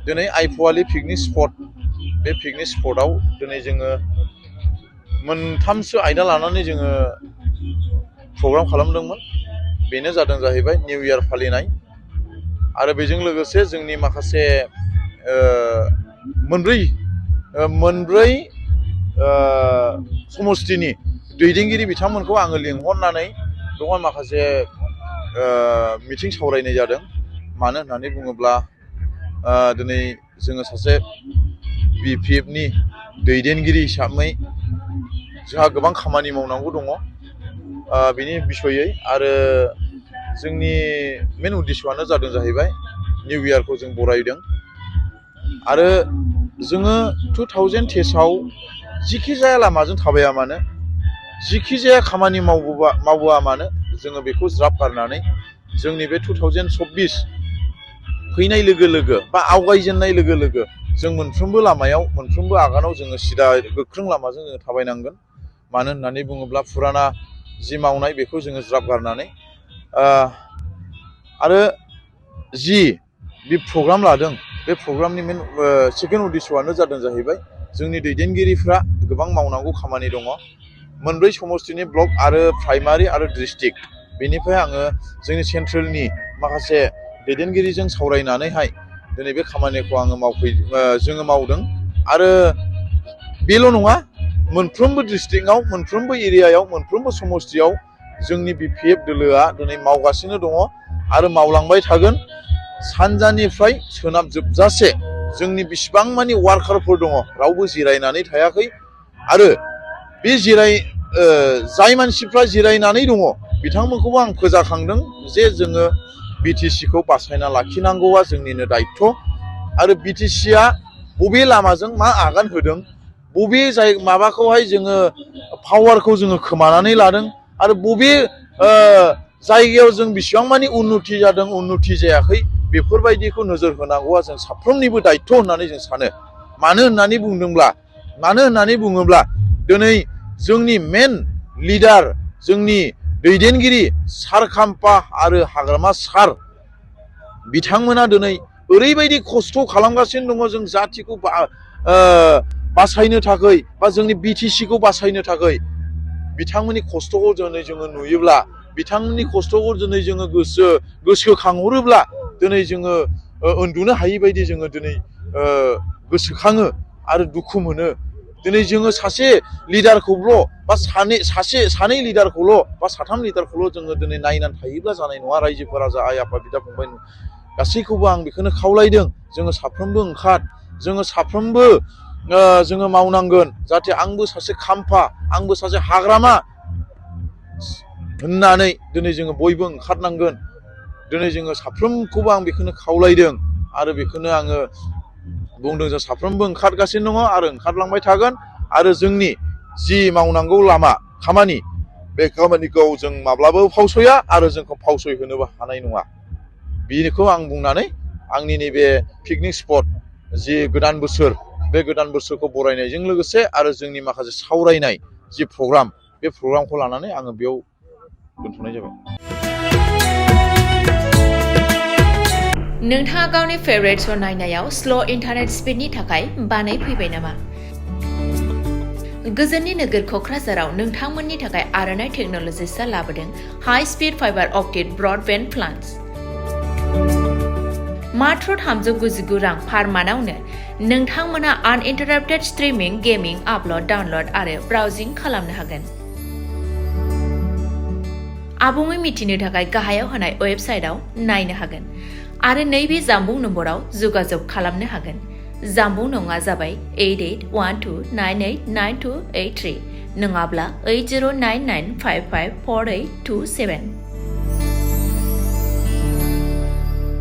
दिनै आइफवालि picnic spot बे picnic स्पटआव दिनै जोङो मोनथामसो आयदा लानानै जोङो प्रग्राम खालामदोंमोन। बेनो जादों जाहैबाय निउ इयार फालिनाय आरो बेजों लोगोसे जोंनि माखासे मोनब्रै समष्टिनि दैदेनगिरि बिथांमोनखौ आङो लिंहरनानै बेवहाय माखासे मिटिं सावरायनाय जादों। मानो होननानै बुङोब्ला दिनै जोङो सासे BPFनि दैदेनगिरि हिसाबै जोंहा गोबां खामानि मावनांगौ दङ बिनि बिसयै आरो जोंनि मेन उद्देश्यआनो जादों जाहैबाय निउ इयारखौ जों बरायदों आरो जोङो 2010आव जिखि जाया लामाजों थाबाया मानो जिखि जाया खामानि मावबोआ मानो जोङो बेखौ ज्राब गारनानै जोंनि बे 2024 फैनाय लोगो लोगो बा आवगायजेननाय लोगो लोगो जों मोनफ्रोमबो लामायाव मोनफ्रोमबो आगानाव जोङो सिदा गोख्रों लामाजों जोङो थाबायनांगोन। मानो होननानै बुङोब्ला फुराना जि मावनाय बेखौ जोङो ज्राब गारनानै आरो जि बे प्रग्राम लादों बे प्रग्रामनि मेन सेकेन्ड उद्देश्यआनो जादों जाहैबाय जोंनि दैदेनगिरिफ्रा गोबां मावनांगौ खामानि दङ। मोनब्रै समष्टिनि ब्लक आरो प्राइमारि आरो डिस्ट्रिक्ट बेनिफ्राय आङो जोंनि सेन्ट्रेलनि माखासे दैदेनगिरिजों सावरायनानैहाय दिनै बे खामानिखौ आङो जोङो मावदों आरो बेल' नङा मोनफ्रोमबो डिस्ट्रिक्टआव मोनफ्रोमबो एरियायाव मोनफ्रोमबो समष्टियाव जोंनि BPF दोलोआ दिनै मावगासिनो दङ आरो मावलांबाय थागोन। सानजानिफ्राय सोनाब जोबजासे जोंनि बिसिबां मानि वार्कारफोर दङ रावबो जिरायनानै थायाखै आरो बे जाय मानसिफ्रा जिरायनानै दङ बिथांमोनखौबो आं फोजाखांदों जे जोङो BTCखौ बासायना लाखिनांगौआ जोंनिनो दायित्व आरो BTCआ बबे लामाजों मा आगान होदों बबे माबाखौहाय जोङो पावारखौ जोङो खोमानानै लादों आरो बबे जायगायाव जों बिसिबां मानि उन्नति जादों उन्नति जायाखै बेफोरबायदिखौ नोजोर होनांगौआ जों साफ्रोमनिबो दायित्व होननानै जों सानो। मानो होननानै बुङोब्ला दिनै जोंनि मेन लिडार जोंनि दैदेनगिरि सार खाम्फा आरो हाग्रामा सार बिथांमोना दिनै ओरैबायदि खस्थ' खालामगासिनो दङ जों जाथिखौ बासायनो थाखाय बा जोंनि BTCखौ बासायनो थाखाय बिथांमोननि खस्थ'खौ दिनै जोङो नुयोब्ला बिथांमोननि खस्थ'खौ दिनै जोङो गोसोखांहरोब्ला दिनै जोङो उन्दुनो हायि बायदि जोङो दिनै गोसोखाङो आरो दुखु मोनो। दिनै जोङो सासे लिडारखौल' बा सानै लिडारखौल' बा साथाम लिडारखौल' जोङो दिनै नायनानै थायोब्ला जानाय नङा। रायजोफोरा जा आइ आफा बिदा फंबाय गासैखौबो आं बेखौनो खावलायदों जोङो साफ्रोमबो जोङो साफ्रोमबो जोङो मावनांगोन जाहाथे आंबो सासे खाम्फा आंबो सासे हाग्रामा होननानै दिनै जोङो बयबो ओंखारनांगोन। दिनै जोङो साफ्रोमखौबो आं बेखौनो खावलायदों आरो बेखौनो आङो बुंदों जों साफ्रोमबो ओंखारगासिनो दङ आरो ओंखारलांबाय थागोन आरो जोंनि जि मावनांगौ खामानि बे खामानिखौ जों माब्लाबो फावसया आरो जोंखौ फावसयहोनोबो हानाय नङा। बेखौ आं बुंनानै आंनि नैबे पिकनिक स्पट जि गोदान बोसोर बे गोदान बोसोरखौ बरायनायजों लोगोसे आरो जोंनि माखासे सावरायनाय जि प्रग्राम बे प्रग्रामखौ लानानै आङो बेयाव दोनथ'नाय जाबाय। नोंथाङा गावनि फेभरेट श' नायनायाव स्ल' इन्टारनेट स्पिडनि थाखाय बानायफैबाय नामा? गोजोननि नोगोर क'क्राझाराव नोंथांमोननि थाखाय आर'नाइ टेक्न'लजिसआ लाबोदों high speed fibre optic broadband plans. मात्र 399 रां पार मान्थआवनो नोंथांमोना आनइन्टाराप्टेड स्ट्रिमिं, गेमिं, आपल'ड, डाउनल'ड आरो ब्राउजिं खालामनो हागोन। आबुङै मिथिनो थाखाय गाहायाव होनाय वेबसाइटआव नायनो हागोन आरो नैबे जामबुं नम्बराव जगाजग खालामनो हागोन। जामबुं नङा जाबाय 8812989283 नङाब्ला 8099554827।